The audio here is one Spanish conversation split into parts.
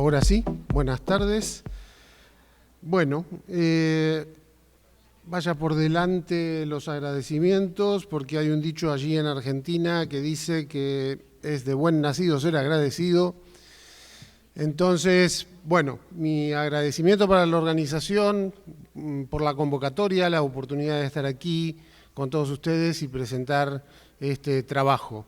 Ahora sí, buenas tardes. Bueno, vaya por delante los agradecimientos, porque hay un dicho allí en Argentina que dice que es de buen nacido ser agradecido. Entonces, bueno, mi agradecimiento para la organización, por la convocatoria, la oportunidad de estar aquí con todos ustedes y presentar este trabajo.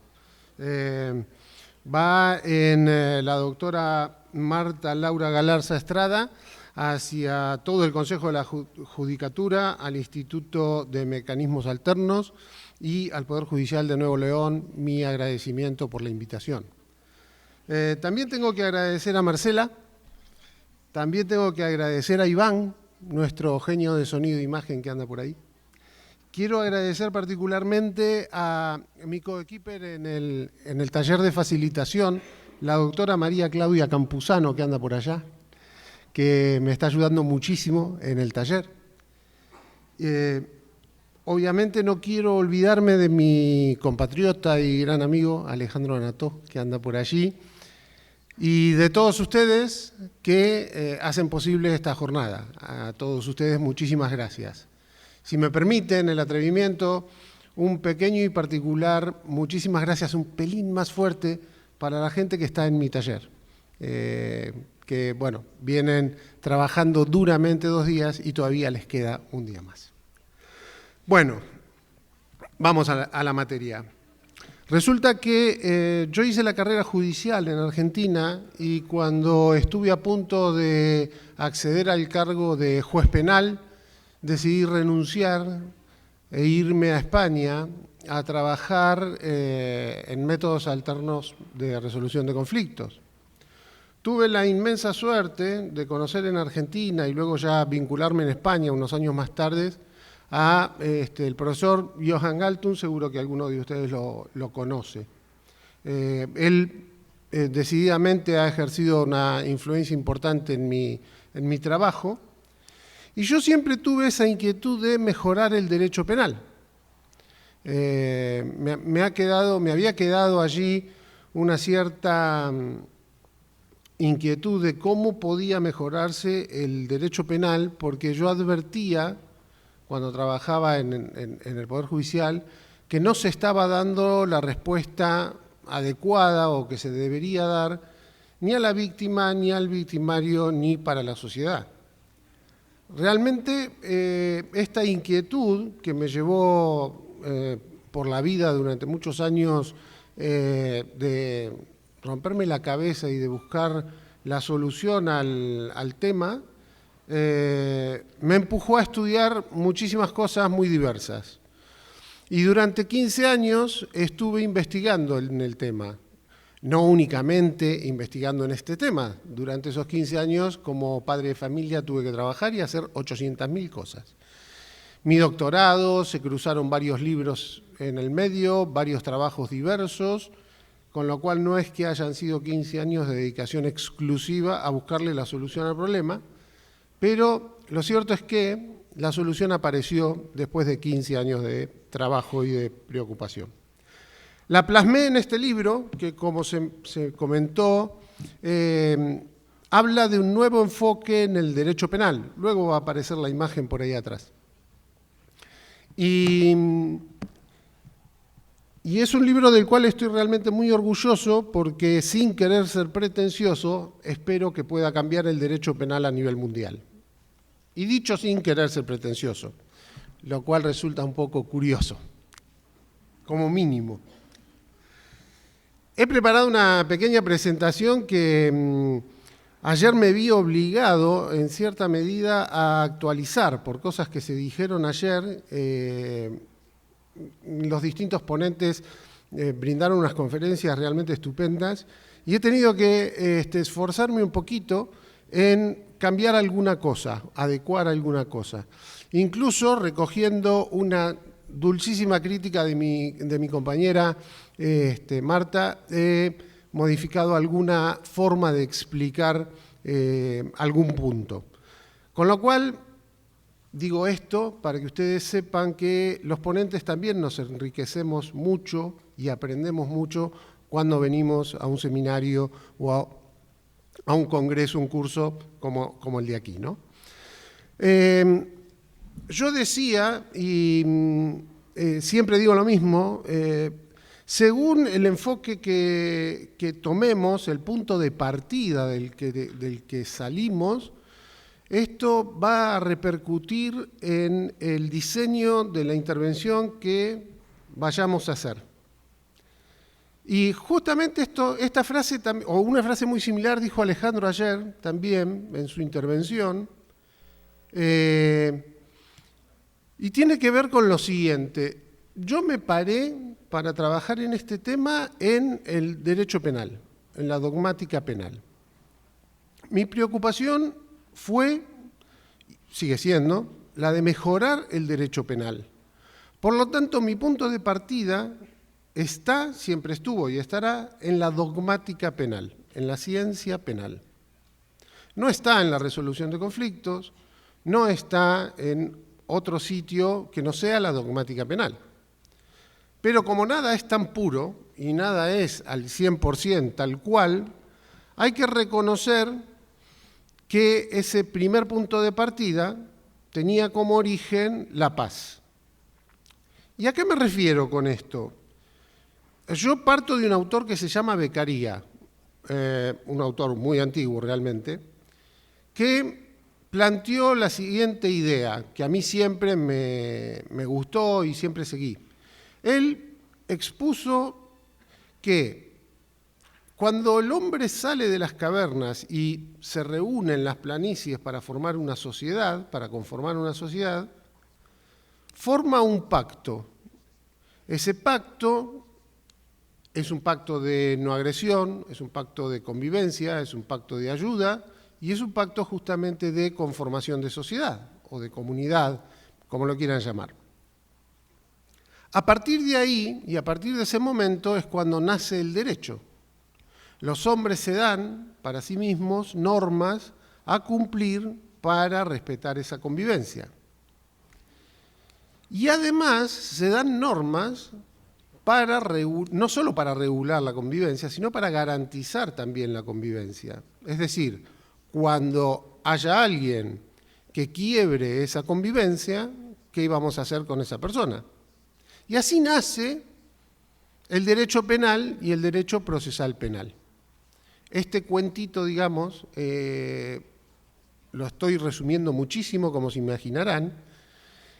Va en la doctora Marta Laura Galarza Estrada hacia todo el Consejo de la Judicatura, al Instituto de Mecanismos Alternos y al Poder Judicial de Nuevo León, mi agradecimiento por la invitación. También tengo que agradecer a Marcela, también tengo que agradecer a Iván, nuestro genio de sonido e imagen que anda por ahí. Quiero agradecer particularmente a mi coequiper en el taller de facilitación, la doctora María Claudia Campuzano, que anda por allá, que me está ayudando muchísimo en el taller. Obviamente no quiero olvidarme de mi compatriota y gran amigo Alejandro Anató, que anda por allí, y de todos ustedes que hacen posible esta jornada. A todos ustedes muchísimas gracias. Si me permiten el atrevimiento, un pequeño y particular, muchísimas gracias, un pelín más fuerte para la gente que está en mi taller, que, bueno, vienen trabajando duramente 2 días y todavía les queda un día más. Bueno, vamos a la materia. Resulta que yo hice la carrera judicial en Argentina y cuando estuve a punto de acceder al cargo de juez penal, decidí renunciar e irme a España a trabajar en métodos alternos de resolución de conflictos. Tuve la inmensa suerte de conocer en Argentina y luego ya vincularme en España unos años más tarde a el profesor Johan Galtung, seguro que alguno de ustedes lo conoce. Él decididamente ha ejercido una influencia importante en mi trabajo. Y yo siempre tuve esa inquietud de mejorar el derecho penal. Me había quedado allí una cierta inquietud de cómo podía mejorarse el derecho penal, porque yo advertía, cuando trabajaba en el Poder Judicial, que no se estaba dando la respuesta adecuada o que se debería dar ni a la víctima, ni al victimario, ni para la sociedad. Realmente esta inquietud que me llevó por la vida durante muchos años de romperme la cabeza y de buscar la solución al tema, me empujó a estudiar muchísimas cosas muy diversas. Y durante 15 años estuve investigando en el tema. No únicamente investigando en este tema. Durante esos 15 años, como padre de familia, tuve que trabajar y hacer 800.000 cosas. Mi doctorado, se cruzaron varios libros en el medio, varios trabajos diversos, con lo cual no es que hayan sido 15 años de dedicación exclusiva a buscarle la solución al problema, pero lo cierto es que la solución apareció después de 15 años de trabajo y de preocupación. La plasmé en este libro, que como se comentó, habla de un nuevo enfoque en el derecho penal. Luego va a aparecer la imagen por ahí atrás. Y es un libro del cual estoy realmente muy orgulloso porque, sin querer ser pretencioso, espero que pueda cambiar el derecho penal a nivel mundial. Y dicho sin querer ser pretencioso, lo cual resulta un poco curioso, como mínimo. He preparado una pequeña presentación que ayer me vi obligado, en cierta medida, a actualizar por cosas que se dijeron ayer. Los distintos ponentes brindaron unas conferencias realmente estupendas y he tenido que esforzarme un poquito en cambiar alguna cosa, adecuar alguna cosa. Incluso recogiendo una dulcísima crítica de mi compañera Marta, he modificado alguna forma de explicar algún punto. Con lo cual, digo esto para que ustedes sepan que los ponentes también nos enriquecemos mucho y aprendemos mucho cuando venimos a un seminario o a un congreso, un curso como el de aquí, ¿no? Yo decía, y siempre digo lo mismo, según el enfoque que tomemos, el punto de partida del que salimos, esto va a repercutir en el diseño de la intervención que vayamos a hacer. Y justamente esta frase, o una frase muy similar, dijo Alejandro ayer también en su intervención, y tiene que ver con lo siguiente. Yo me paré para trabajar en este tema en el derecho penal, en la dogmática penal. Mi preocupación fue, sigue siendo, la de mejorar el derecho penal. Por lo tanto, mi punto de partida está, siempre estuvo y estará en la dogmática penal, en la ciencia penal. No está en la resolución de conflictos, no está en otro sitio que no sea la dogmática penal. Pero como nada es tan puro y nada es al 100% tal cual, hay que reconocer que ese primer punto de partida tenía como origen la paz. ¿Y a qué me refiero con esto? Yo parto de un autor que se llama Beccaria, un autor muy antiguo realmente, que planteó la siguiente idea, que a mí siempre me gustó y siempre seguí. Él expuso que cuando el hombre sale de las cavernas y se reúne en las planicies para formar una sociedad, para conformar una sociedad, forma un pacto. Ese pacto es un pacto de no agresión, es un pacto de convivencia, es un pacto de ayuda y es un pacto justamente de conformación de sociedad o de comunidad, como lo quieran llamar. A partir de ahí y a partir de ese momento es cuando nace el derecho. Los hombres se dan para sí mismos normas a cumplir para respetar esa convivencia. Y además se dan normas para no solo para regular la convivencia, sino para garantizar también la convivencia. Es decir, cuando haya alguien que quiebre esa convivencia, ¿qué vamos a hacer con esa persona? Y así nace el derecho penal y el derecho procesal penal. Este cuentito, digamos, lo estoy resumiendo muchísimo, como se imaginarán,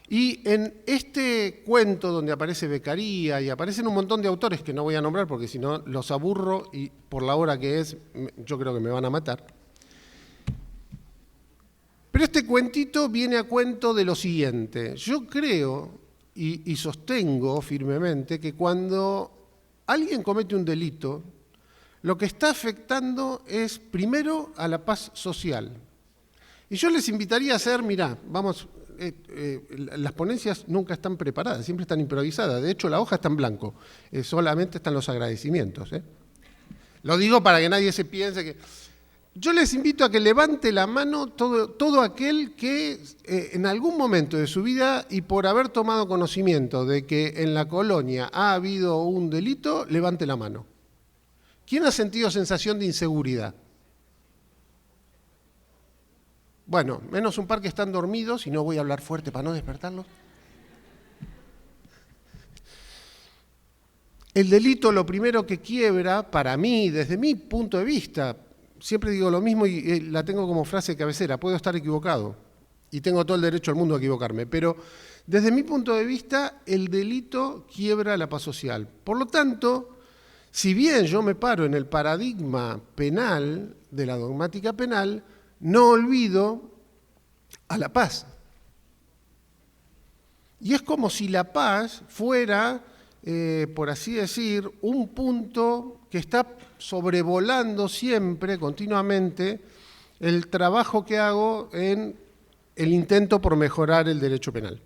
y en este cuento donde aparece Beccaria y aparecen un montón de autores que no voy a nombrar porque si no los aburro y por la hora que es, yo creo que me van a matar. Pero este cuentito viene a cuento de lo siguiente. Yo creo y sostengo firmemente que cuando alguien comete un delito, lo que está afectando es primero a la paz social. Y yo les invitaría a hacer, mirá, vamos, las ponencias nunca están preparadas, siempre están improvisadas. De hecho, la hoja está en blanco, solamente están los agradecimientos. Lo digo para que nadie se piense que... Yo les invito a que levante la mano todo aquel que en algún momento de su vida y por haber tomado conocimiento de que en la colonia ha habido un delito, levante la mano. ¿Quién ha sentido sensación de inseguridad? Bueno, menos un par que están dormidos y no voy a hablar fuerte para no despertarlos. El delito lo primero que quiebra, para mí, desde mi punto de vista, siempre digo lo mismo y la tengo como frase de cabecera, puedo estar equivocado y tengo todo el derecho del mundo a equivocarme, pero desde mi punto de vista el delito quiebra la paz social. Por lo tanto, si bien yo me paro en el paradigma penal, de la dogmática penal, no olvido a la paz. Y es como si la paz fuera, por así decir, un punto que está sobrevolando siempre, continuamente, el trabajo que hago en el intento por mejorar el derecho penal.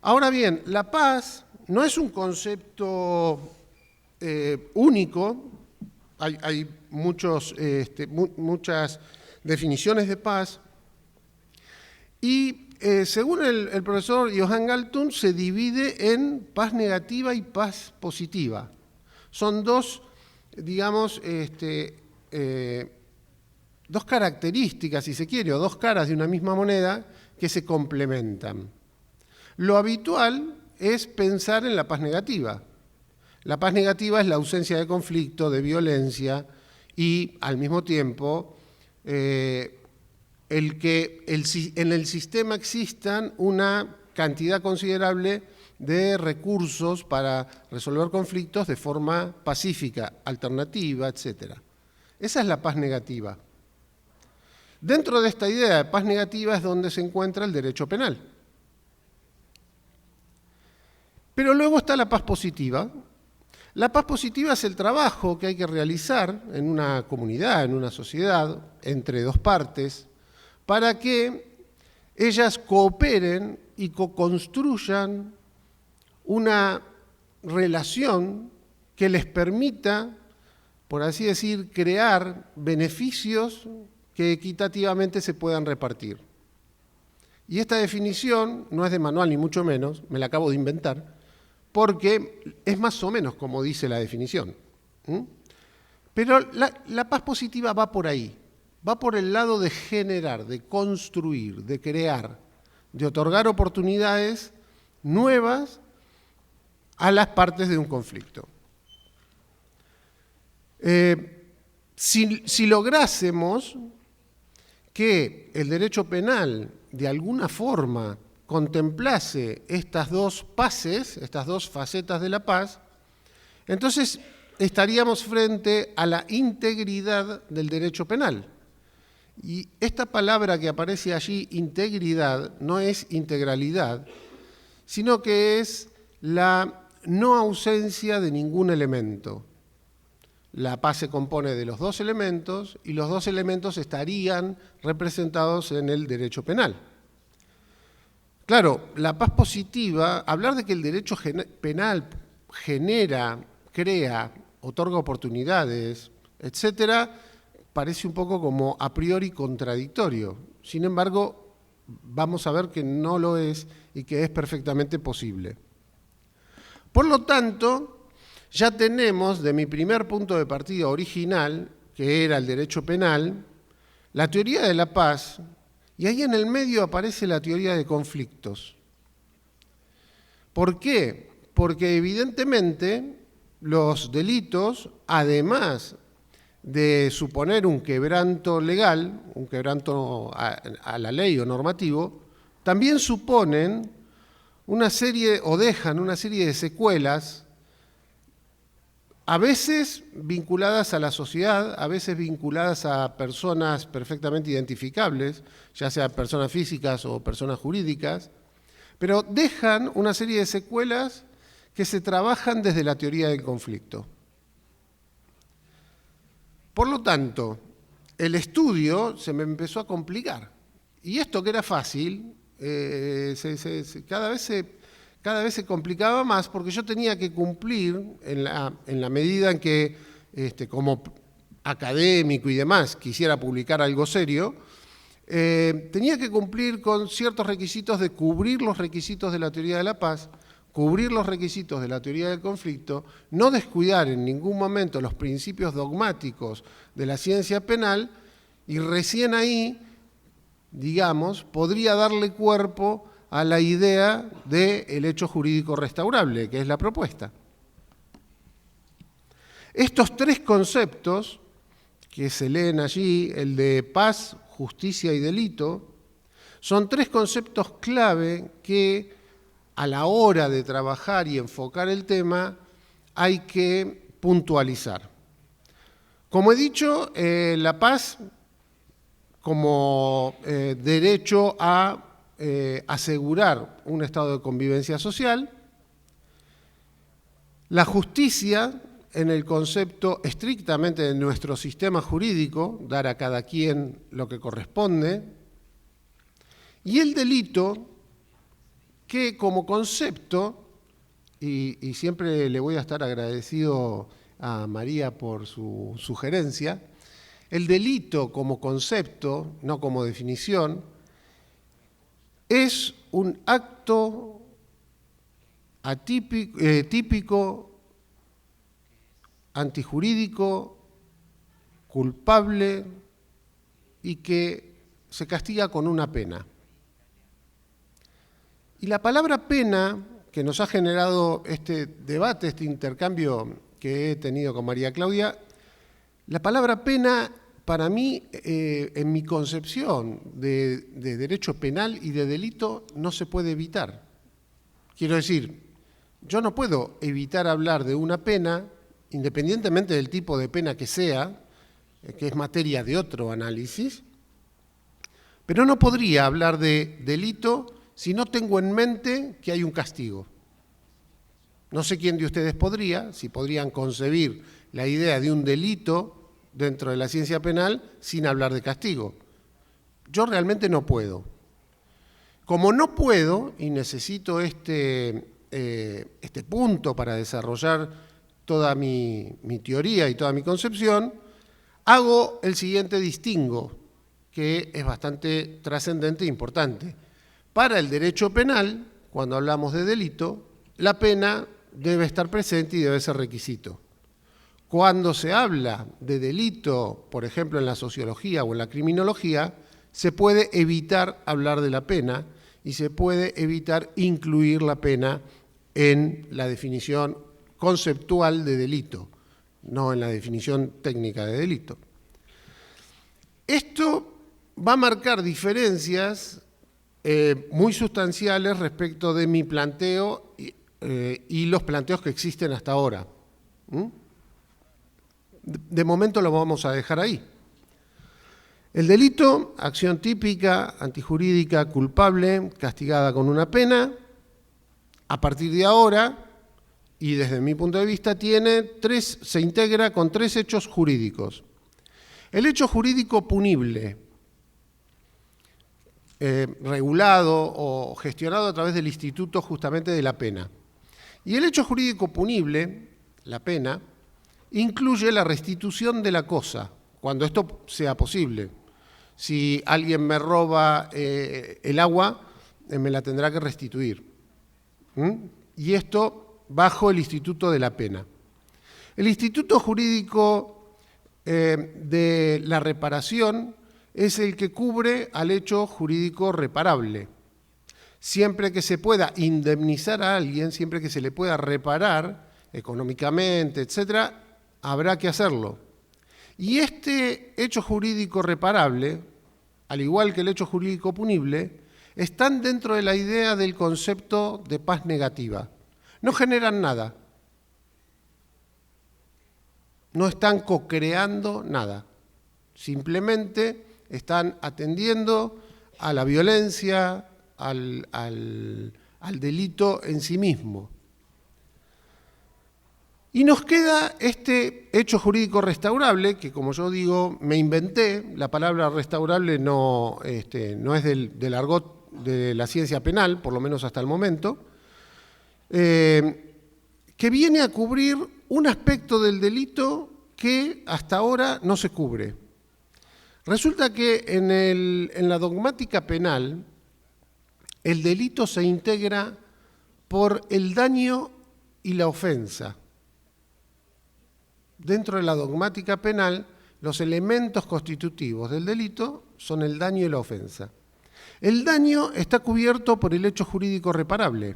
Ahora bien, la paz no es un concepto único, hay muchas definiciones de paz, y según el profesor Johan Galtung, se divide en paz negativa y paz positiva. Son dos, digamos, dos características, si se quiere, o dos caras de una misma moneda que se complementan. Lo habitual es pensar en la paz negativa. La paz negativa es la ausencia de conflicto, de violencia y, al mismo tiempo, el que en el sistema existan una cantidad considerable de recursos para resolver conflictos de forma pacífica, alternativa, etc. Esa es la paz negativa. Dentro de esta idea de paz negativa es donde se encuentra el derecho penal. Pero luego está la paz positiva. La paz positiva es el trabajo que hay que realizar en una comunidad, en una sociedad, entre dos partes, para que ellas cooperen y co-construyan una relación que les permita, por así decir, crear beneficios que equitativamente se puedan repartir. Y esta definición no es de manual ni mucho menos, me la acabo de inventar, porque es más o menos como dice la definición. Pero la paz positiva va por ahí, va por el lado de generar, de construir, de crear, de otorgar oportunidades nuevas a las partes de un conflicto. Si lográsemos que el derecho penal de alguna forma contemplase estas dos paces, estas dos facetas de la paz, entonces estaríamos frente a la integridad del derecho penal. Y esta palabra que aparece allí, integridad, no es integralidad, sino que es la no ausencia de ningún elemento. La paz se compone de los dos elementos y los dos elementos estarían representados en el derecho penal. Claro, la paz positiva, hablar de que el derecho penal genera, crea, otorga oportunidades, etcétera, parece un poco como a priori contradictorio. Sin embargo, vamos a ver que no lo es y que es perfectamente posible. Por lo tanto, ya tenemos de mi primer punto de partida original, que era el derecho penal, la teoría de la paz, y ahí en el medio aparece la teoría de conflictos. ¿Por qué? Porque evidentemente los delitos, además de suponer un quebranto legal, un quebranto a la ley o normativo, también suponen una serie, o dejan una serie de secuelas, a veces vinculadas a la sociedad, a veces vinculadas a personas perfectamente identificables, ya sea personas físicas o personas jurídicas, pero dejan una serie de secuelas que se trabajan desde la teoría del conflicto. Por lo tanto, el estudio se me empezó a complicar. Y esto que era fácil, cada vez se complicaba más porque yo tenía que cumplir, en la medida en que como académico y demás quisiera publicar algo serio, tenía que cumplir con ciertos requisitos de cubrir los requisitos de la teoría de la paz, cubrir los requisitos de la teoría del conflicto, no descuidar en ningún momento los principios dogmáticos de la ciencia penal y recién ahí, digamos, podría darle cuerpo a la idea del hecho jurídico restaurable, que es la propuesta. Estos tres conceptos que se leen allí, el de paz, justicia y delito, son tres conceptos clave que a la hora de trabajar y enfocar el tema hay que puntualizar. Como he dicho, la paz como derecho a asegurar un estado de convivencia social, la justicia en el concepto estrictamente de nuestro sistema jurídico, dar a cada quien lo que corresponde, y el delito que como concepto, y siempre le voy a estar agradecido a María por su sugerencia, el delito como concepto, no como definición, es un acto típico, antijurídico, culpable, y que se castiga con una pena. Y la palabra pena, que nos ha generado este debate, este intercambio que he tenido con María Claudia, la palabra pena, para mí, en mi concepción de derecho penal y de delito, no se puede evitar. Quiero decir, yo no puedo evitar hablar de una pena, independientemente del tipo de pena que sea, que es materia de otro análisis, pero no podría hablar de delito si no tengo en mente que hay un castigo. No sé quién de ustedes podría, si podrían concebir la idea de un delito dentro de la ciencia penal sin hablar de castigo. Yo realmente no puedo. Como no puedo, y necesito este punto para desarrollar toda mi teoría y toda mi concepción, hago el siguiente distingo, que es bastante trascendente e importante. Para el derecho penal, cuando hablamos de delito, la pena debe estar presente y debe ser requisito. Cuando se habla de delito, por ejemplo, en la sociología o en la criminología, se puede evitar hablar de la pena y se puede evitar incluir la pena en la definición conceptual de delito, no en la definición técnica de delito. Esto va a marcar diferencias muy sustanciales respecto de mi planteo y los planteos que existen hasta ahora. De momento lo vamos a dejar ahí. El delito, acción típica, antijurídica, culpable, castigada con una pena, a partir de ahora, y desde mi punto de vista, se integra con 3 hechos jurídicos. El hecho jurídico punible, regulado o gestionado a través del instituto justamente de la pena. Y el hecho jurídico punible, la pena, incluye la restitución de la cosa, cuando esto sea posible. Si alguien me roba el agua, me la tendrá que restituir. Y esto bajo el instituto de la pena. El instituto jurídico de la reparación es el que cubre al hecho jurídico reparable. Siempre que se pueda indemnizar a alguien, siempre que se le pueda reparar económicamente, etcétera, habrá que hacerlo. Y este hecho jurídico reparable, al igual que el hecho jurídico punible, están dentro de la idea del concepto de paz negativa. No generan nada. No están co-creando nada. Simplemente están atendiendo a la violencia, al delito en sí mismo. Y nos queda este hecho jurídico restaurable, que como yo digo, me inventé. La palabra restaurable no es del argot de la ciencia penal, por lo menos hasta el momento, que viene a cubrir un aspecto del delito que hasta ahora no se cubre. Resulta que en la dogmática penal, el delito se integra por el daño y la ofensa. Dentro de la dogmática penal, los elementos constitutivos del delito son el daño y la ofensa. El daño está cubierto por el hecho jurídico reparable.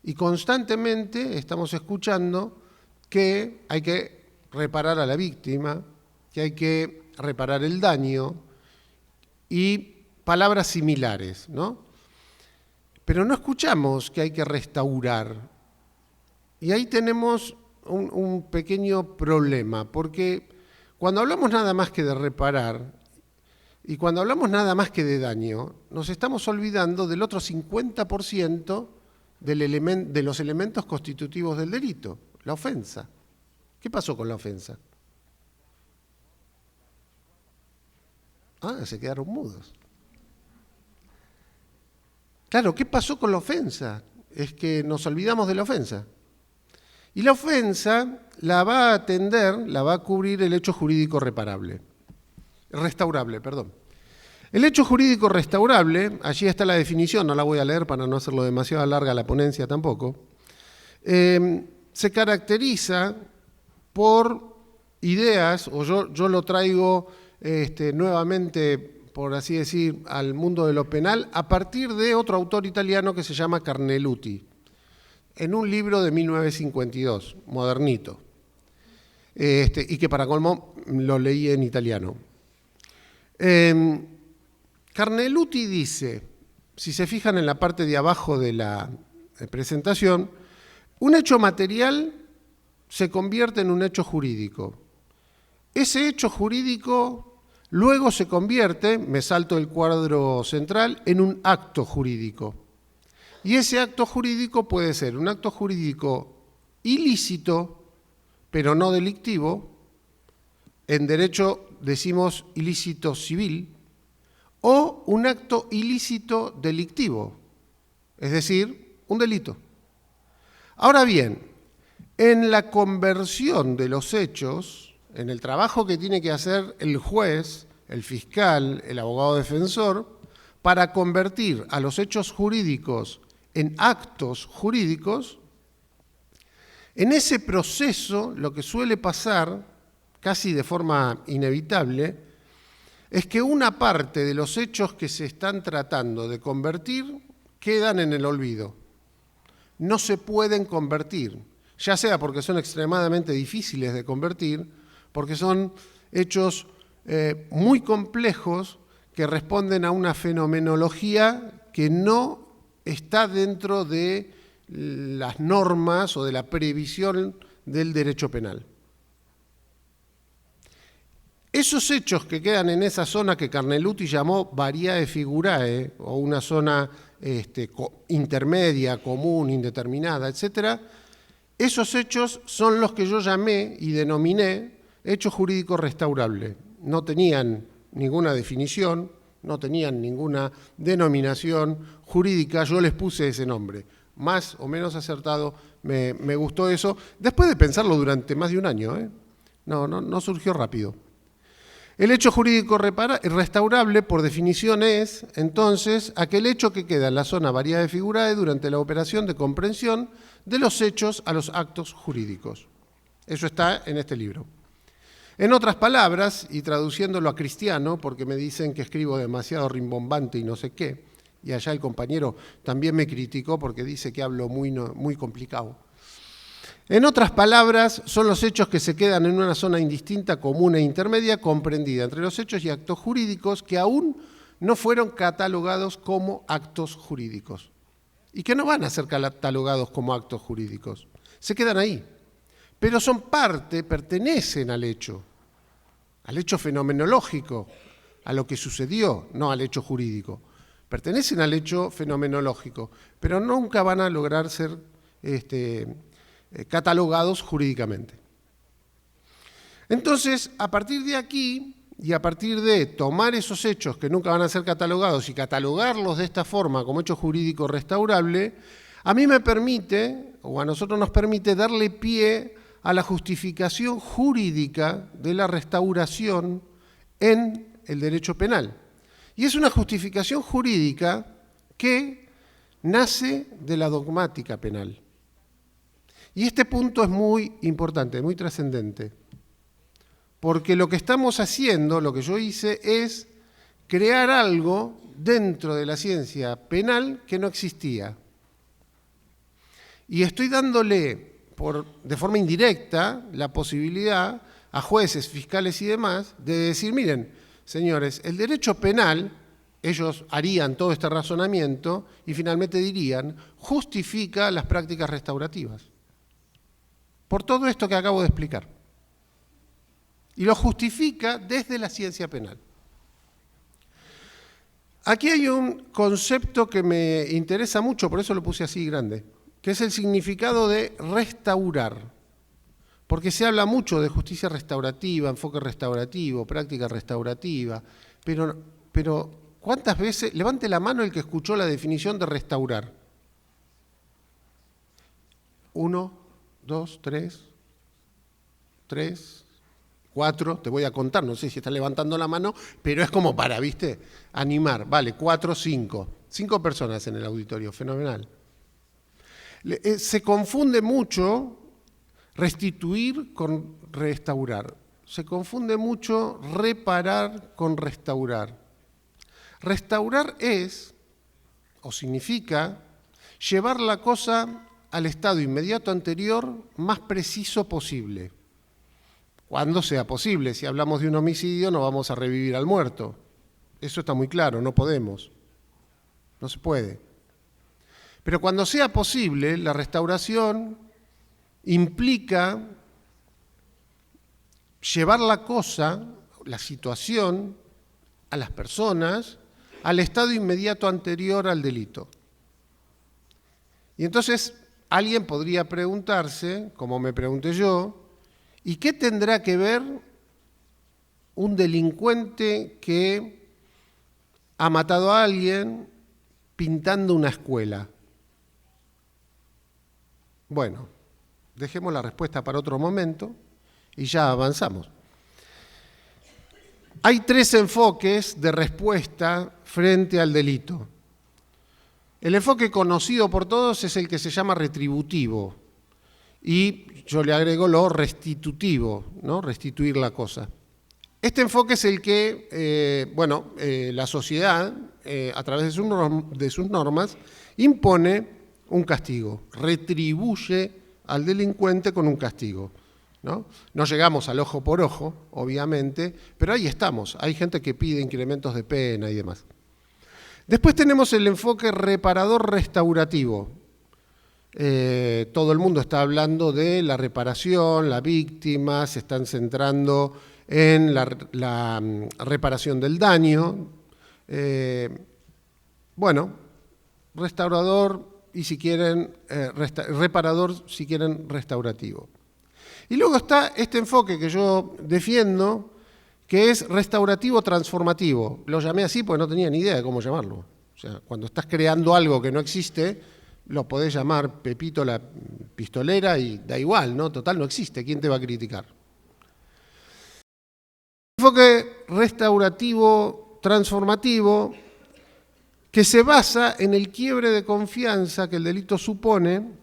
Y constantemente estamos escuchando que hay que reparar a la víctima, que hay que reparar el daño y palabras similares, ¿no? Pero no escuchamos que hay que restaurar. Y ahí tenemos un pequeño problema, porque cuando hablamos nada más que de reparar y cuando hablamos nada más que de daño, nos estamos olvidando del otro 50% de los elementos constitutivos del delito, la ofensa. ¿Qué pasó con la ofensa? Se quedaron mudos. Claro, ¿qué pasó con la ofensa? Es que nos olvidamos de la ofensa. Y la ofensa la va a atender, la va a cubrir el hecho jurídico restaurable. El hecho jurídico restaurable, allí está la definición, no la voy a leer para no hacerlo demasiado larga la ponencia tampoco, se caracteriza por ideas, o yo lo traigo nuevamente, por así decir, al mundo de lo penal a partir de otro autor italiano que se llama Carneluti, en un libro de 1952, modernito, y que para colmo lo leí en italiano. Carneluti dice, si se fijan en la parte de abajo de la presentación, un hecho material se convierte en un hecho jurídico. Ese hecho jurídico luego se convierte, me salto el cuadro central, en un acto jurídico. Y ese acto jurídico puede ser un acto jurídico ilícito, pero no delictivo. En derecho decimos ilícito civil, o un acto ilícito delictivo, es decir, un delito. Ahora bien, en la conversión de los hechos, en el trabajo que tiene que hacer el juez, el fiscal, el abogado defensor, para convertir a los hechos jurídicos en actos jurídicos, en ese proceso lo que suele pasar, casi de forma inevitable, es que una parte de los hechos que se están tratando de convertir quedan en el olvido. No se pueden convertir, ya sea porque son extremadamente difíciles de convertir, porque son hechos muy complejos que responden a una fenomenología que no está dentro de las normas o de la previsión del derecho penal. Esos hechos que quedan en esa zona que Carneluti llamó variae figurae, o una zona intermedia, común, indeterminada, etc., esos hechos son los que yo llamé y denominé hechos jurídicos restaurables. No tenían ninguna definición, no tenían ninguna denominación jurídica, yo les puse ese nombre. Más o menos acertado, me gustó eso, después de pensarlo durante más de un año. No surgió rápido. El hecho jurídico restaurable, por definición, es, entonces, aquel hecho que queda en la zona variae figurae durante la operación de comprensión de los hechos a los actos jurídicos. Eso está en este libro. En otras palabras, y traduciéndolo a cristiano, porque me dicen que escribo demasiado rimbombante y no sé qué, y allá el compañero también me criticó porque dice que hablo muy complicado. En otras palabras, son los hechos que se quedan en una zona indistinta, común e intermedia, comprendida entre los hechos y actos jurídicos que aún no fueron catalogados como actos jurídicos. Y que no van a ser catalogados como actos jurídicos. Se quedan ahí. Pero son parte, pertenecen al hecho fenomenológico, a lo que sucedió, no al hecho jurídico. Pertenecen al hecho fenomenológico, pero nunca van a lograr ser catalogados jurídicamente. Entonces, a partir de aquí, y a partir de tomar esos hechos que nunca van a ser catalogados y catalogarlos de esta forma como hecho jurídico restaurable, a mí me permite, o a nosotros nos permite, darle pie a la justificación jurídica de la restauración en el derecho penal. Y es una justificación jurídica que nace de la dogmática penal. Y este punto es muy importante, muy trascendente, porque lo que estamos haciendo, lo que yo hice, es crear algo dentro de la ciencia penal que no existía. Y estoy dándole, de forma indirecta, la posibilidad a jueces, fiscales y demás de decir, miren, señores, el derecho penal, ellos harían todo este razonamiento y finalmente dirían, justifica las prácticas restaurativas. Por todo esto que acabo de explicar. Y lo justifica desde la ciencia penal. Aquí hay un concepto que me interesa mucho, por eso lo puse así grande, que es el significado de restaurar. Porque se habla mucho de justicia restaurativa, enfoque restaurativo, práctica restaurativa, pero ¿cuántas veces? Levante la mano el que escuchó la definición de restaurar. 1, 2, 3, 4, te voy a contar, no sé si estás levantando la mano, pero es como para, ¿viste? Animar, vale, 4, 5. 5 personas en el auditorio, fenomenal. Se confunde mucho restituir con restaurar. se confunde mucho reparar con restaurar. Restaurar es, o significa, llevar la cosa al estado inmediato anterior más preciso posible. Cuando sea posible. Si hablamos de un homicidio, no vamos a revivir al muerto. Eso está muy claro, no podemos. No se puede. Pero cuando sea posible, la restauración implica llevar la cosa, la situación, a las personas, al estado inmediato anterior al delito. Y entonces alguien podría preguntarse, como me pregunté yo, ¿y qué tendrá que ver un delincuente que ha matado a alguien pintando una escuela? Bueno, dejemos la respuesta para otro momento y ya avanzamos. Hay tres enfoques de respuesta frente al delito. El enfoque conocido por todos es el que se llama retributivo y yo le agrego lo restitutivo, ¿no? Restituir la cosa. Este enfoque es el que, la sociedad, a través de sus normas, impone un castigo, retribuye al delincuente con un castigo. ¿No? No llegamos al ojo por ojo, obviamente, pero ahí estamos. Hay gente que pide incrementos de pena y demás. Después tenemos el enfoque reparador restaurativo. Todo el mundo está hablando de la reparación, la víctima, se están centrando en la reparación del daño. Restaurador y si quieren, reparador, si quieren, restaurativo. Y luego está este enfoque que yo defiendo, que es restaurativo transformativo. Lo llamé así porque no tenía ni idea de cómo llamarlo. O sea, cuando estás creando algo que no existe, lo podés llamar Pepito la pistolera y da igual, ¿no? Total, no existe. ¿Quién te va a criticar? Enfoque restaurativo transformativo que se basa en el quiebre de confianza que el delito supone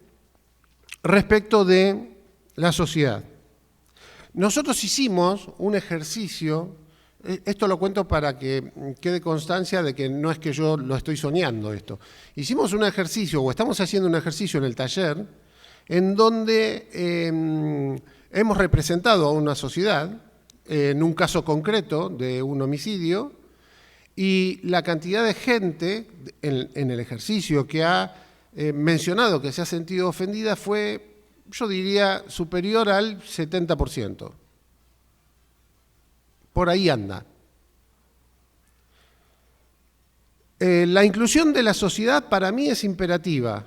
respecto de la sociedad. Nosotros hicimos un ejercicio, esto lo cuento para que quede constancia de que no es que yo lo estoy soñando esto. Hicimos un ejercicio, o estamos haciendo un ejercicio en el taller, en donde hemos representado a una sociedad, en un caso concreto de un homicidio, y la cantidad de gente en el ejercicio que ha mencionado que se ha sentido ofendida fue, yo diría, superior al 70%. Por ahí anda. La inclusión de la sociedad para mí es imperativa.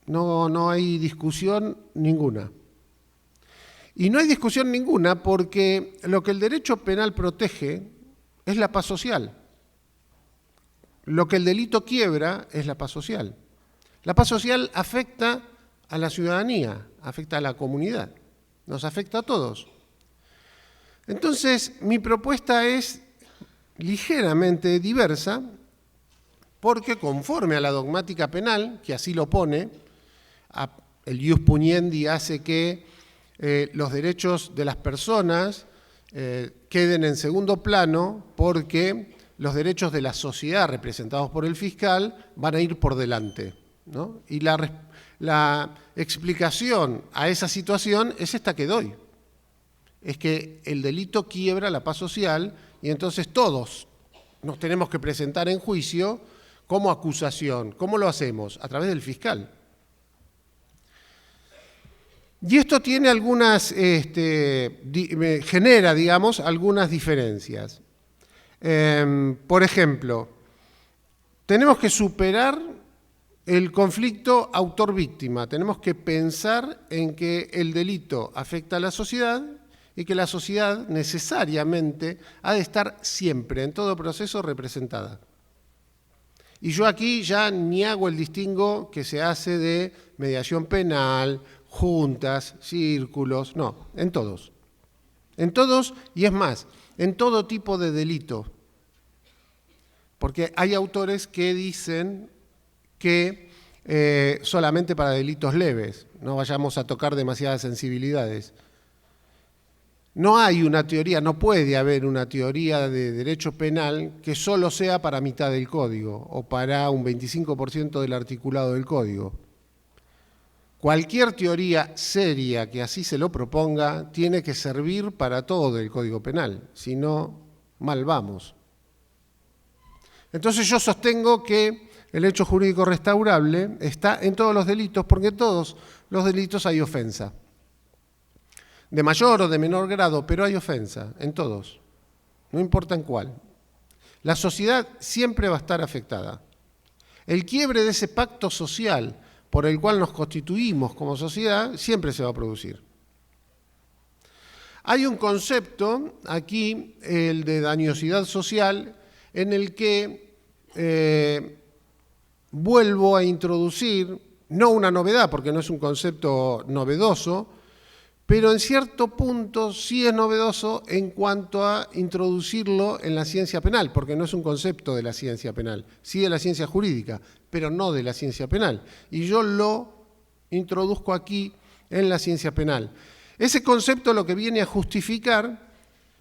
No hay discusión ninguna. Y no hay discusión ninguna porque lo que el derecho penal protege es la paz social. Lo que el delito quiebra es la paz social. La paz social afecta a la ciudadanía, afecta a la comunidad, nos afecta a todos. Entonces, mi propuesta es ligeramente diversa, porque conforme a la dogmática penal, que así lo pone, el ius puniendi hace que los derechos de las personas queden en segundo plano, porque los derechos de la sociedad representados por el fiscal van a ir por delante, ¿no? Y la explicación a esa situación es esta que doy. Es que el delito quiebra la paz social y entonces todos nos tenemos que presentar en juicio como acusación. ¿Cómo lo hacemos? A través del fiscal. Y esto tiene genera, digamos, algunas diferencias. Por ejemplo, tenemos que superar el conflicto autor-víctima. Tenemos que pensar en que el delito afecta a la sociedad y que la sociedad necesariamente ha de estar siempre, en todo proceso, representada. Y yo aquí ya ni hago el distingo que se hace de mediación penal, juntas, círculos, no, en todos. En todos, y es más, en todo tipo de delito. Porque hay autores que dicen que solamente para delitos leves, no vayamos a tocar demasiadas sensibilidades. No hay una teoría, no puede haber una teoría de derecho penal que solo sea para mitad del código o para un 25% del articulado del código. Cualquier teoría seria que así se lo proponga tiene que servir para todo el Código Penal, si no, mal vamos. Entonces yo sostengo que el hecho jurídico restaurable está en todos los delitos, porque en todos los delitos hay ofensa. De mayor o de menor grado, pero hay ofensa, en todos, no importa en cuál. La sociedad siempre va a estar afectada. El quiebre de ese pacto social por el cual nos constituimos como sociedad siempre se va a producir. Hay un concepto aquí, el de dañosidad social, en el que vuelvo a introducir, no una novedad, porque no es un concepto novedoso, pero en cierto punto sí es novedoso en cuanto a introducirlo en la ciencia penal, porque no es un concepto de la ciencia penal, sí de la ciencia jurídica, pero no de la ciencia penal. Y yo lo introduzco aquí en la ciencia penal. Ese concepto lo que viene a justificar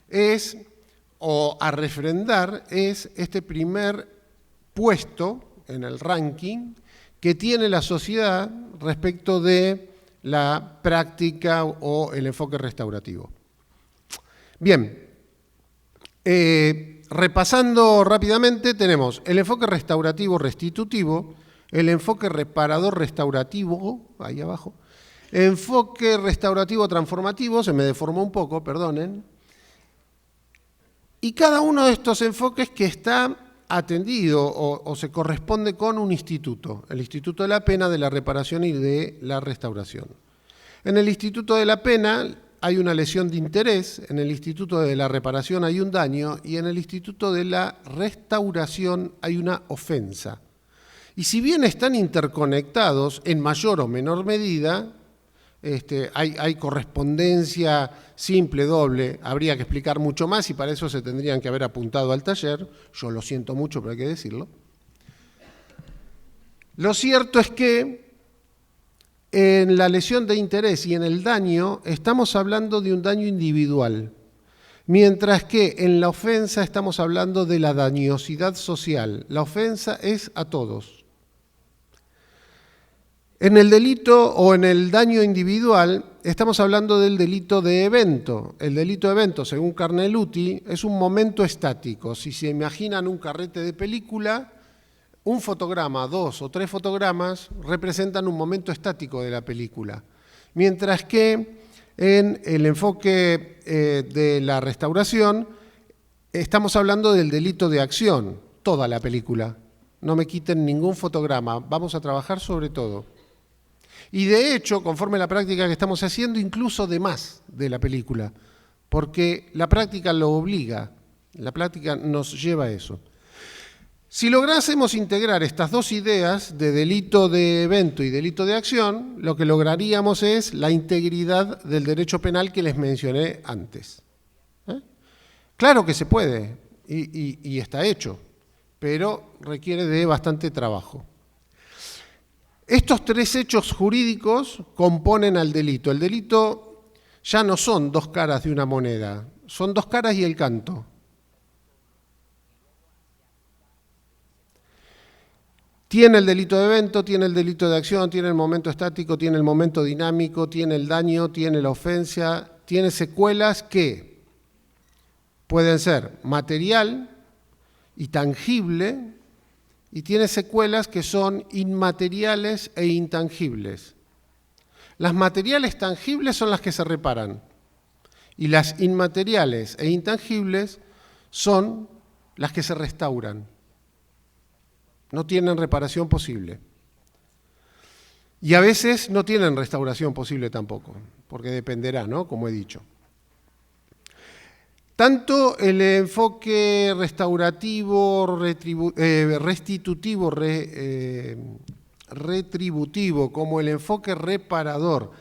es, o a refrendar, es este primer puesto en el ranking que tiene la sociedad respecto de la práctica o el enfoque restaurativo. Bien, repasando rápidamente, tenemos el enfoque restaurativo restitutivo, el enfoque reparador restaurativo, ahí abajo, enfoque restaurativo transformativo, se me deformó un poco, perdonen, y cada uno de estos enfoques que está atendido o se corresponde con un instituto, el Instituto de la Pena, de la Reparación y de la Restauración. En el Instituto de la Pena hay una lesión de interés, en el Instituto de la Reparación hay un daño y en el Instituto de la Restauración hay una ofensa. Y si bien están interconectados en mayor o menor medida, hay correspondencia simple, doble, habría que explicar mucho más y para eso se tendrían que haber apuntado al taller, yo lo siento mucho, pero hay que decirlo. Lo cierto es que en la lesión de interés y en el daño estamos hablando de un daño individual, mientras que en la ofensa estamos hablando de la dañosidad social. La ofensa es a todos. En el delito o en el daño individual estamos hablando del delito de evento. El delito de evento, según Carneluti, es un momento estático. Si se imaginan un carrete de película, un fotograma, 2 o 3 fotogramas representan un momento estático de la película. Mientras que en el enfoque de la restauración estamos hablando del delito de acción, toda la película. No me quiten ningún fotograma, vamos a trabajar sobre todo. Y de hecho, conforme a la práctica que estamos haciendo, incluso de más de la película, porque la práctica lo obliga, la práctica nos lleva a eso. Si lográsemos integrar estas dos ideas de delito de evento y delito de acción, lo que lograríamos es la integridad del derecho penal que les mencioné antes. Claro que se puede y está hecho, pero requiere de bastante trabajo. Estos tres hechos jurídicos componen al delito. El delito ya no son dos caras de una moneda, son dos caras y el canto. Tiene el delito de evento, tiene el delito de acción, tiene el momento estático, tiene el momento dinámico, tiene el daño, tiene la ofensa, tiene secuelas que pueden ser material y tangible, y tiene secuelas que son inmateriales e intangibles. Las materiales tangibles son las que se reparan y las inmateriales e intangibles son las que se restauran. No tienen reparación posible. Y a veces no tienen restauración posible tampoco, porque dependerá, ¿no? Como he dicho. Tanto el enfoque restaurativo, restitutivo, retributivo, como el enfoque reparador,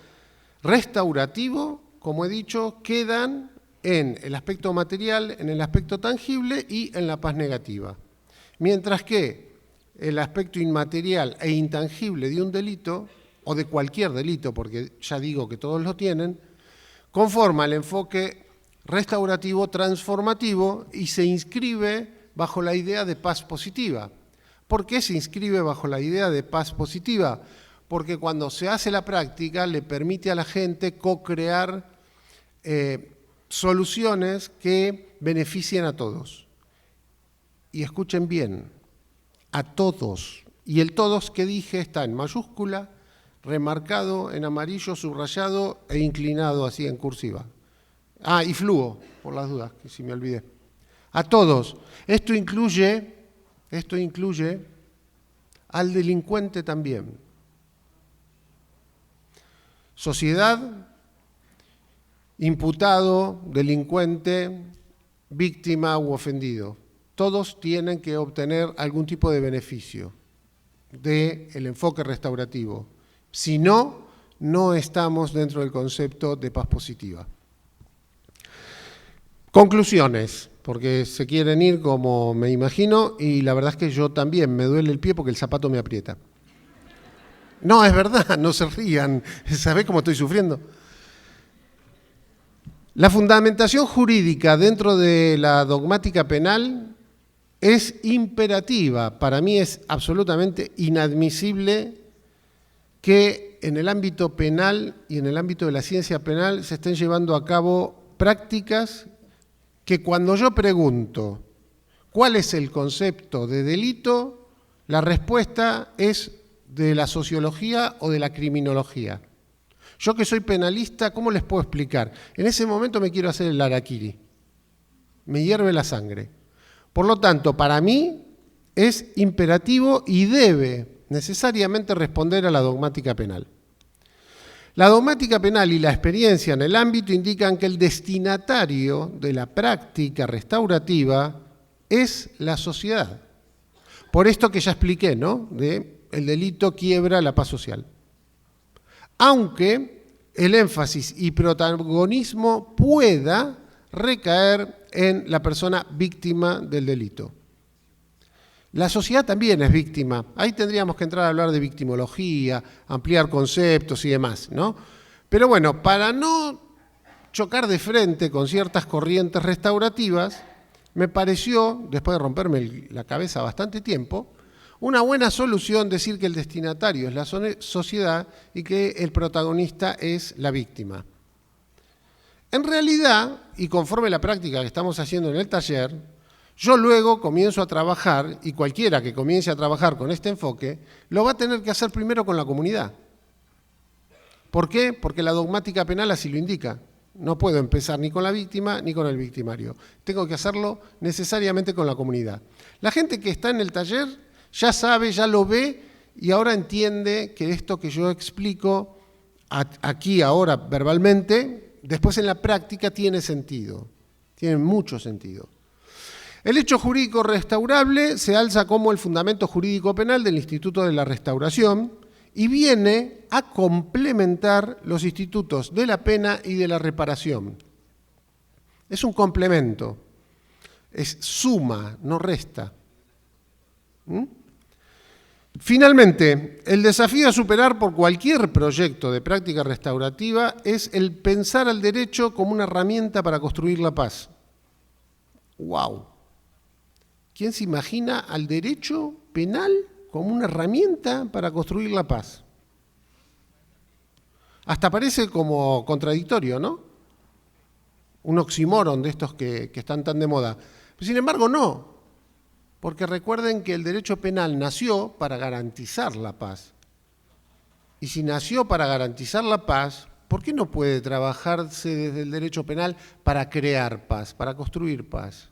restaurativo, como he dicho, quedan en el aspecto material, en el aspecto tangible y en la paz negativa. Mientras que el aspecto inmaterial e intangible de un delito, o de cualquier delito, porque ya digo que todos lo tienen, conforma el enfoque restaurativo transformativo y se inscribe bajo la idea de paz positiva. ¿Por qué se inscribe bajo la idea de paz positiva? Porque cuando se hace la práctica le permite a la gente co-crear soluciones que beneficien a todos. Y escuchen bien, a todos. Y el todos que dije está en mayúscula, remarcado en amarillo, subrayado e inclinado así en cursiva. Ah, y fluo, por las dudas, que si me olvidé. A todos. Esto incluye al delincuente también. Sociedad, imputado, delincuente, víctima u ofendido. Todos tienen que obtener algún tipo de beneficio del enfoque restaurativo. Si no, no estamos dentro del concepto de paz positiva. Conclusiones, porque se quieren ir como me imagino y la verdad es que yo también me duele el pie porque el zapato me aprieta. No, es verdad, no se rían. ¿Sabés cómo estoy sufriendo? La fundamentación jurídica dentro de la dogmática penal es imperativa. Para mí es absolutamente inadmisible que en el ámbito penal y en el ámbito de la ciencia penal se estén llevando a cabo prácticas que cuando yo pregunto cuál es el concepto de delito, la respuesta es de la sociología o de la criminología. Yo que soy penalista, ¿cómo les puedo explicar? En ese momento me quiero hacer el harakiri. Me hierve la sangre. Por lo tanto, para mí es imperativo y debe necesariamente responder a la dogmática penal. La dogmática penal y la experiencia en el ámbito indican que el destinatario de la práctica restaurativa es la sociedad. Por esto que ya expliqué, ¿no? El delito quiebra la paz social. Aunque el énfasis y protagonismo pueda recaer en la persona víctima del delito. La sociedad también es víctima. Ahí tendríamos que entrar a hablar de victimología, ampliar conceptos y demás, ¿no? Pero bueno, para no chocar de frente con ciertas corrientes restaurativas, me pareció, después de romperme la cabeza bastante tiempo, una buena solución decir que el destinatario es la sociedad y que el protagonista es la víctima. En realidad, y conforme la práctica que estamos haciendo en el taller, yo luego comienzo a trabajar, y cualquiera que comience a trabajar con este enfoque, lo va a tener que hacer primero con la comunidad. ¿Por qué? Porque la dogmática penal así lo indica. No puedo empezar ni con la víctima ni con el victimario. Tengo que hacerlo necesariamente con la comunidad. La gente que está en el taller ya sabe, ya lo ve, y ahora entiende que esto que yo explico aquí ahora verbalmente, después en la práctica tiene sentido, tiene mucho sentido. El hecho jurídico restaurable se alza como el fundamento jurídico penal del Instituto de la Restauración y viene a complementar los institutos de la pena y de la reparación. Es un complemento, es suma, no resta. Finalmente, el desafío a superar por cualquier proyecto de práctica restaurativa es el pensar al derecho como una herramienta para construir la paz. ¡Wow! ¿Quién se imagina al derecho penal como una herramienta para construir la paz? Hasta parece como contradictorio, ¿no? Un oxímoron de estos que están tan de moda. Pero sin embargo, no. Porque recuerden que el derecho penal nació para garantizar la paz. Y si nació para garantizar la paz, ¿por qué no puede trabajarse desde el derecho penal para crear paz, para construir paz?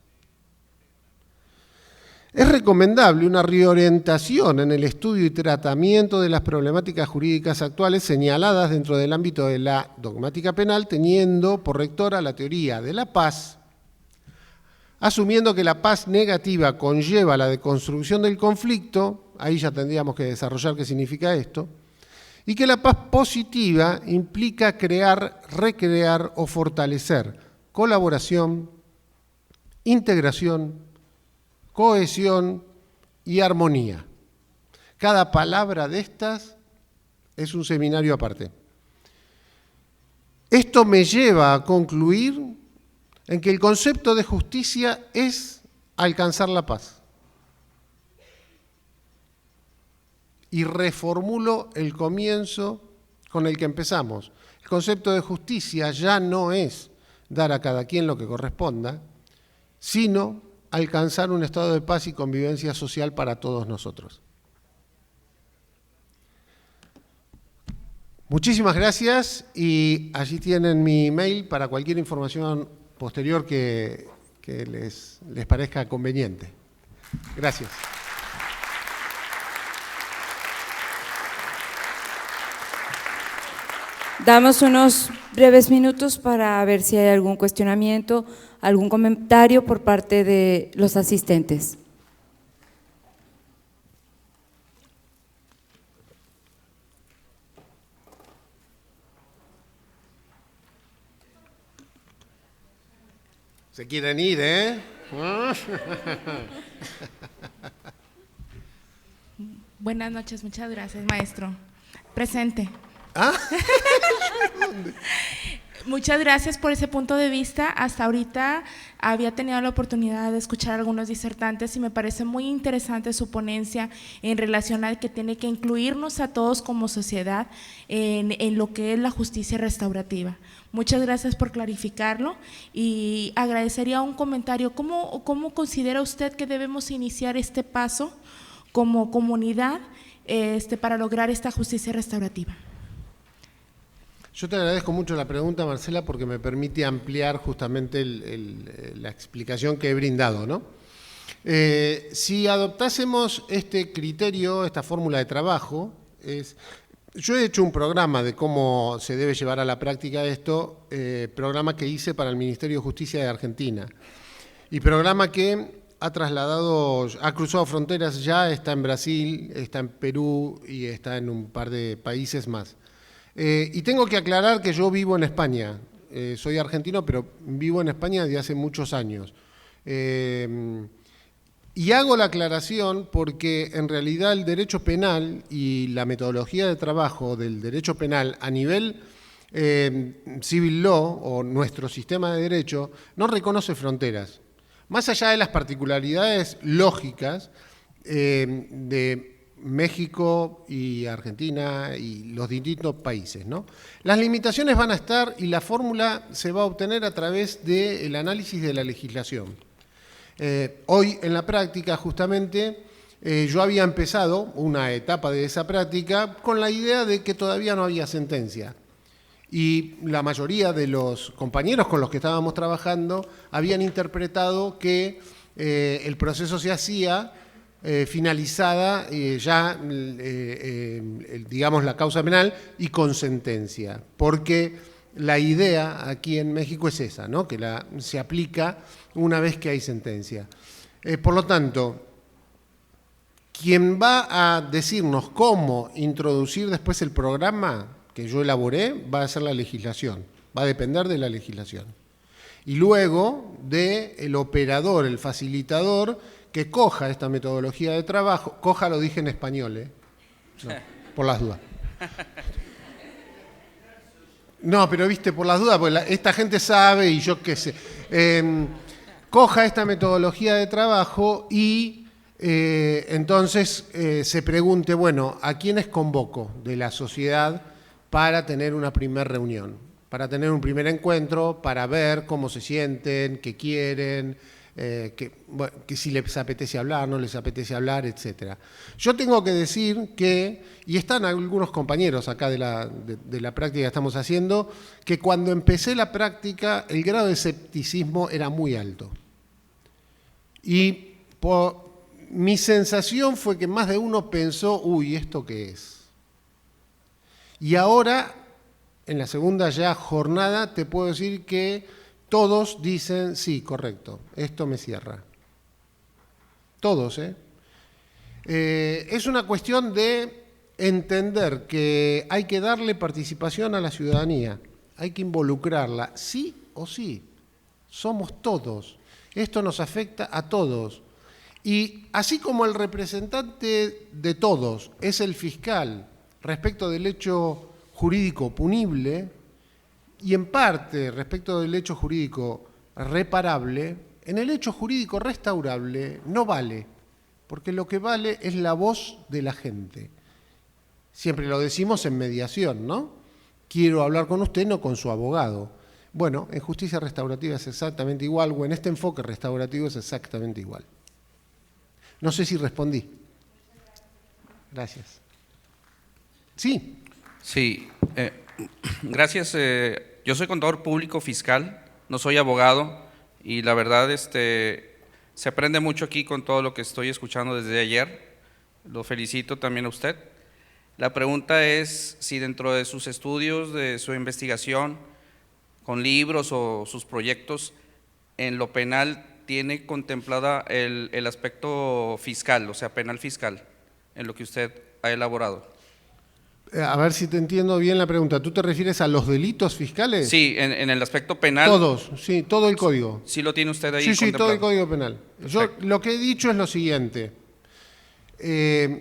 Es recomendable una reorientación en el estudio y tratamiento de las problemáticas jurídicas actuales señaladas dentro del ámbito de la dogmática penal, teniendo por rectora la teoría de la paz, asumiendo que la paz negativa conlleva la deconstrucción del conflicto, ahí ya tendríamos que desarrollar qué significa esto, y que la paz positiva implica crear, recrear o fortalecer colaboración, integración, cohesión y armonía. Cada palabra de estas es un seminario aparte. Esto me lleva a concluir en que el concepto de justicia es alcanzar la paz. Y reformulo el comienzo con el que empezamos. El concepto de justicia ya no es dar a cada quien lo que corresponda, sino alcanzar un estado de paz y convivencia social para todos nosotros. Muchísimas gracias y allí tienen mi email para cualquier información posterior que les parezca conveniente. Gracias. Damos unos breves minutos para ver si hay algún cuestionamiento, algún comentario por parte de los asistentes. Se quieren ir, ¿eh? Buenas noches, muchas gracias, maestro. Presente. ¿Ah? Muchas gracias por ese punto de vista. Hasta ahorita había tenido la oportunidad de escuchar a algunos disertantes y me parece muy interesante su ponencia en relación al que tiene que incluirnos a todos como sociedad en lo que es la justicia restaurativa. Muchas gracias por clarificarlo y agradecería un comentario. ¿Cómo considera usted que debemos iniciar este paso como comunidad para lograr esta justicia restaurativa? Yo te agradezco mucho la pregunta, Marcela, porque me permite ampliar justamente la explicación que he brindado, ¿no? Si adoptásemos este criterio, esta fórmula de trabajo, yo he hecho un programa de cómo se debe llevar a la práctica esto, programa que hice para el Ministerio de Justicia de Argentina, y programa que ha cruzado fronteras ya, está en Brasil, está en Perú y está en un par de países más. Y tengo que aclarar que yo vivo en España, soy argentino, pero vivo en España desde hace muchos años. Y hago la aclaración porque en realidad el derecho penal y la metodología de trabajo del derecho penal a nivel civil law o nuestro sistema de derecho no reconoce fronteras. Más allá de las particularidades lógicas de México y Argentina y los distintos países, ¿no? Las limitaciones van a estar y la fórmula se va a obtener a través del análisis de la legislación. Hoy en la práctica justamente yo había empezado una etapa de esa práctica con la idea de que todavía no había sentencia y la mayoría de los compañeros con los que estábamos trabajando habían interpretado que el proceso se hacía finalizada ya, digamos, la causa penal y con sentencia, porque la idea aquí en México es esa, ¿no? Que se aplica una vez que hay sentencia. Por lo tanto, quien va a decirnos cómo introducir después el programa que yo elaboré va a ser la legislación, va a depender de la legislación. Y luego del operador, el facilitador, que coja esta metodología de trabajo, coja lo dije en español, no, por las dudas. No, pero viste, por las dudas, porque esta gente sabe y yo qué sé. Coja esta metodología de trabajo y entonces se pregunte, bueno, ¿a quiénes convoco de la sociedad para tener una primera reunión? Para tener un primer encuentro, para ver cómo se sienten, qué quieren, que si les apetece hablar, no les apetece hablar, etc. Yo tengo que decir que, y están algunos compañeros acá de la práctica que estamos haciendo, que cuando empecé la práctica el grado de escepticismo era muy alto. Y mi sensación fue que más de uno pensó, uy, ¿esto qué es? Y ahora, en la segunda ya jornada, te puedo decir que todos dicen, sí, correcto, esto me cierra. Todos, ¿eh? Es una cuestión de entender que hay que darle participación a la ciudadanía, hay que involucrarla, sí o sí, somos todos, esto nos afecta a todos. Y así como el representante de todos es el fiscal respecto del hecho jurídico punible, y en parte respecto del hecho jurídico reparable, en el hecho jurídico restaurable no vale, porque lo que vale es la voz de la gente. Siempre lo decimos en mediación, ¿no? Quiero hablar con usted, no con su abogado. Bueno, en justicia restaurativa es exactamente igual, o en este enfoque restaurativo es exactamente igual. No sé si respondí. Gracias. Sí. Sí, gracias. Yo soy contador público fiscal, no soy abogado, y la verdad se aprende mucho aquí con todo lo que estoy escuchando desde ayer. Lo felicito también a usted. La pregunta es si dentro de sus estudios, de su investigación, con libros o sus proyectos, en lo penal tiene contemplada el aspecto fiscal, o sea, penal fiscal, en lo que usted ha elaborado. A ver si te entiendo bien la pregunta. ¿Tú te refieres a los delitos fiscales? Sí, en el aspecto penal. Todos, sí, todo el código. Sí lo tiene usted ahí Sí, contemplado. todo el código penal. Yo lo que he dicho es lo siguiente.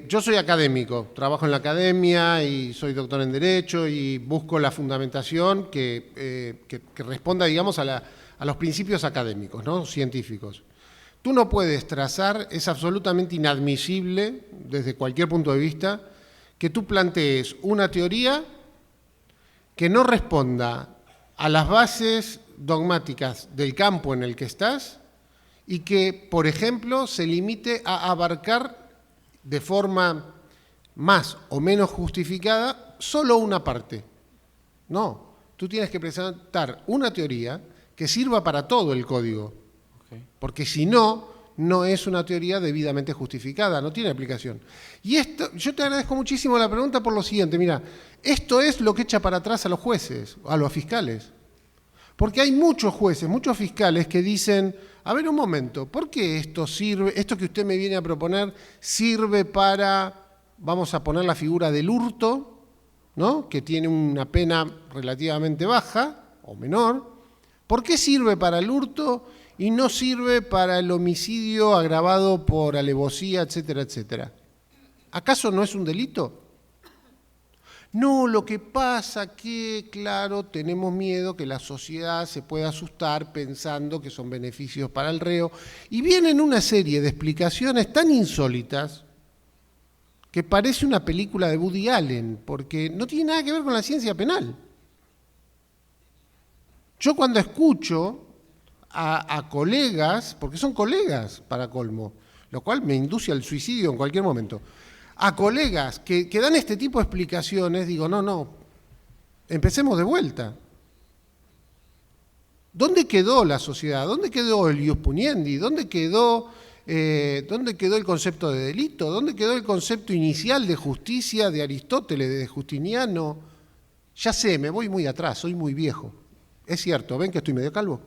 Yo soy académico, trabajo en la academia y soy doctor en Derecho y busco la fundamentación que responda, digamos, a los principios académicos, ¿no? Científicos. Tú no puedes trazar, es absolutamente inadmisible desde cualquier punto de vista, que tú plantees una teoría que no responda a las bases dogmáticas del campo en el que estás y que, por ejemplo, se limite a abarcar de forma más o menos justificada solo una parte. No, tú tienes que presentar una teoría que sirva para todo el código, porque si no, no es una teoría debidamente justificada, no tiene aplicación. Y esto, yo te agradezco muchísimo la pregunta por lo siguiente, mira, esto es lo que echa para atrás a los jueces, a los fiscales. Porque hay muchos jueces, muchos fiscales que dicen, a ver un momento, ¿por qué esto sirve, esto que usted me viene a proponer, sirve para, vamos a poner la figura del hurto, ¿no? Que tiene una pena relativamente baja o menor? ¿Por qué sirve para el hurto y no sirve para el homicidio agravado por alevosía, etcétera, etcétera? ¿Acaso no es un delito? No, lo que pasa que, claro, tenemos miedo que la sociedad se pueda asustar pensando que son beneficios para el reo. Y vienen una serie de explicaciones tan insólitas que parece una película de Woody Allen, porque no tiene nada que ver con la ciencia penal. Yo cuando escucho a colegas, porque son colegas para colmo, lo cual me induce al suicidio en cualquier momento, a colegas que dan este tipo de explicaciones, digo, no, empecemos de vuelta. ¿Dónde quedó la sociedad? ¿Dónde quedó el ius puniendi? ¿Dónde quedó el concepto de delito? ¿Dónde quedó el concepto inicial de justicia de Aristóteles, de Justiniano? Ya sé, me voy muy atrás, soy muy viejo. Es cierto, ven que estoy medio calvo.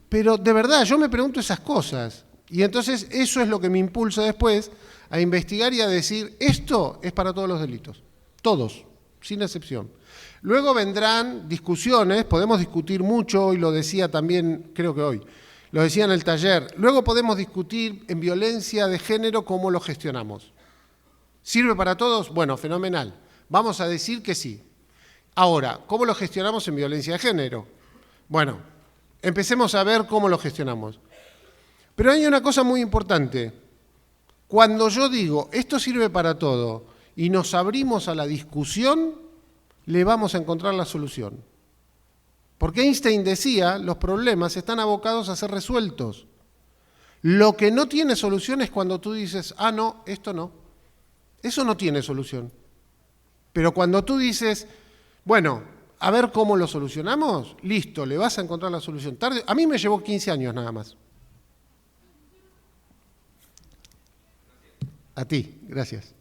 Pero de verdad, yo me pregunto esas cosas. Y entonces eso es lo que me impulsa después a investigar y a decir, esto es para todos los delitos. Todos, sin excepción. Luego vendrán discusiones, podemos discutir mucho, y lo decía también, creo que hoy, lo decía en el taller. Luego podemos discutir en violencia de género cómo lo gestionamos. ¿Sirve para todos? Bueno, fenomenal. Vamos a decir que sí. Ahora, ¿cómo lo gestionamos en violencia de género? Bueno, empecemos a ver cómo lo gestionamos. Pero hay una cosa muy importante. Cuando yo digo, esto sirve para todo, y nos abrimos a la discusión, le vamos a encontrar la solución. Porque Einstein decía, los problemas están abocados a ser resueltos. Lo que no tiene solución es cuando tú dices, ah, no, esto no. Eso no tiene solución. Pero cuando tú dices, bueno, a ver cómo lo solucionamos, listo, le vas a encontrar la solución. A mí me llevó 15 años nada más. A ti, gracias.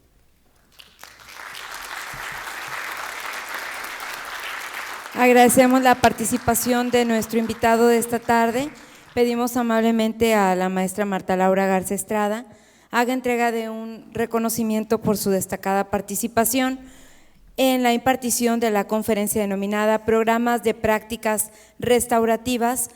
Agradecemos la participación de nuestro invitado de esta tarde. Pedimos amablemente a la maestra Marta Laura Garza Estrada haga entrega de un reconocimiento por su destacada participación en la impartición de la conferencia denominada Programas de Prácticas Restaurativas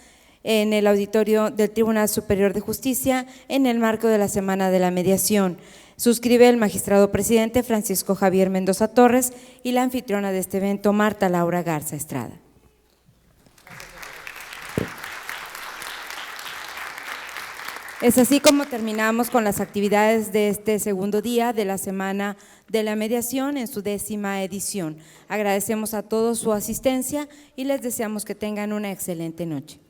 en el auditorio del Tribunal Superior de Justicia en el marco de la Semana de la Mediación. Suscribe el magistrado presidente Francisco Javier Mendoza Torres y la anfitriona de este evento, Marta Laura Garza Estrada. Es así como terminamos con las actividades de este segundo día de la Semana de la Mediación en su 10ª edición. Agradecemos a todos su asistencia y les deseamos que tengan una excelente noche.